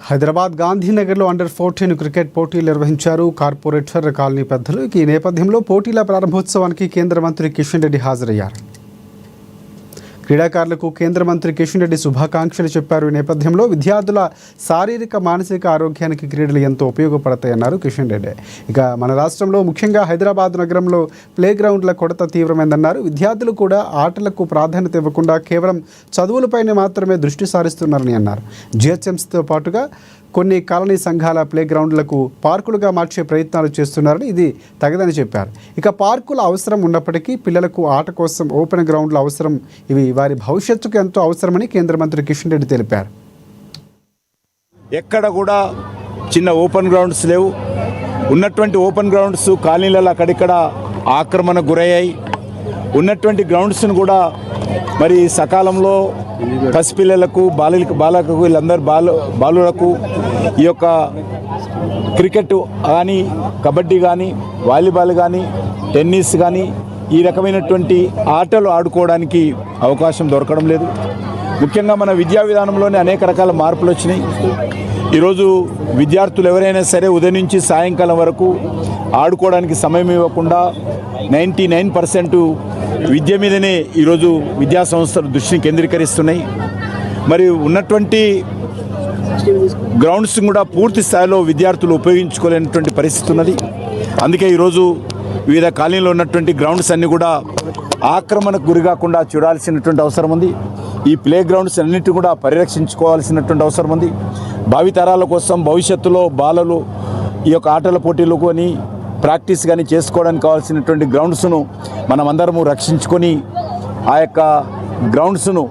Hyderabad గాంధీనగర్లో అండర్-14 cricket పోటీలు నిర్వహించారు corporator colony పెద్దలు. ఈ నేపథ్యంలో పోటీల ప్రారంభోత్సవానికి కేంద్ర మంత్రి కిషన్ రెడ్డి హాజరయ్యారు. క్రీడాకారులకు కేంద్ర మంత్రి కిషన్ రెడ్డి శుభాకాంక్షలు చెప్పారు. ఈ నేపథ్యంలో విద్యార్థుల శారీరక మానసిక ఆరోగ్యానికి క్రీడలు ఎంతో ఉపయోగపడతాయన్నారు కిషన్ రెడ్డి. ఇక మన రాష్ట్రంలో ముఖ్యంగా హైదరాబాద్ నగరంలో ప్లే గ్రౌండ్ల కొరత తీవ్రమైందన్నారు. విద్యార్థులు కూడా ఆటలకు ప్రాధాన్యత ఇవ్వకుండా కేవలం చదువులపైనే మాత్రమే దృష్టి సారిస్తున్నారని అన్నారు. జిహెచ్ఎంసీతో పాటుగా కొన్ని కాలనీ సంఘాల ప్లే గ్రౌండ్లకు పార్కులుగా మార్చే ప్రయత్నాలు చేస్తున్నారని, ఇది తగదని చెప్పారు. ఇక పార్కుల అవసరం ఉన్నప్పటికీ పిల్లలకు ఆట కోసం ఓపెన్ గ్రౌండ్ల అవసరం, ఇవి వారి భవిష్యత్తుకు ఎంతో అవసరమని కేంద్ర మంత్రి కిషన్ రెడ్డి తెలిపారు. ఎక్కడ కూడా చిన్న ఓపెన్ గ్రౌండ్స్ లేవు. ఉన్నటువంటి ఓపెన్ గ్రౌండ్స్ కాలనీలలో అక్కడిక్కడ ఆక్రమణకు గురయ్యాయి. ఉన్నటువంటి గ్రౌండ్స్ను కూడా మరి సకాలంలో పసిపిల్లలకు బాలకు వీళ్ళందరూ బాలులకు ఈ యొక్క క్రికెట్ కానీ, కబడ్డీ కానీ, వాలీబాల్ కానీ, టెన్నిస్ కానీ ఈ రకమైనటువంటి ఆటలు ఆడుకోవడానికి అవకాశం దొరకడం లేదు. ముఖ్యంగా మన విద్యా విధానంలోనే అనేక రకాల మార్పులు వచ్చినాయి. ఈరోజు విద్యార్థులు ఎవరైనా సరే ఉదయం నుంచి సాయంకాలం వరకు ఆడుకోవడానికి సమయం ఇవ్వకుండా 99% విద్య మీదనే ఈరోజు విద్యా సంస్థలు దృష్టిని కేంద్రీకరిస్తున్నాయి. మరి ఉన్నటువంటి గ్రౌండ్స్ కూడా పూర్తి స్థాయిలో విద్యార్థులు ఉపయోగించుకోలేనటువంటి పరిస్థితి ఉన్నది. అందుకే ఈరోజు వివిధ కాలనీలో ఉన్నటువంటి గ్రౌండ్స్ అన్నీ కూడా ఆక్రమణకు గురికాకుండా చూడాల్సినటువంటి అవసరం ఉంది. ఈ ప్లే గ్రౌండ్స్ అన్నిటి కూడా పరిరక్షించుకోవాల్సినటువంటి అవసరం ఉంది. భావితరాల కోసం భవిష్యత్తులో బాలలు ఈ యొక్క ఆటల పోటీలు కొని ప్రాక్టీస్ కానీ చేసుకోవడానికి కావాల్సినటువంటి గ్రౌండ్స్ను మనమందరము రక్షించుకొని ఆ యొక్క గ్రౌండ్స్ను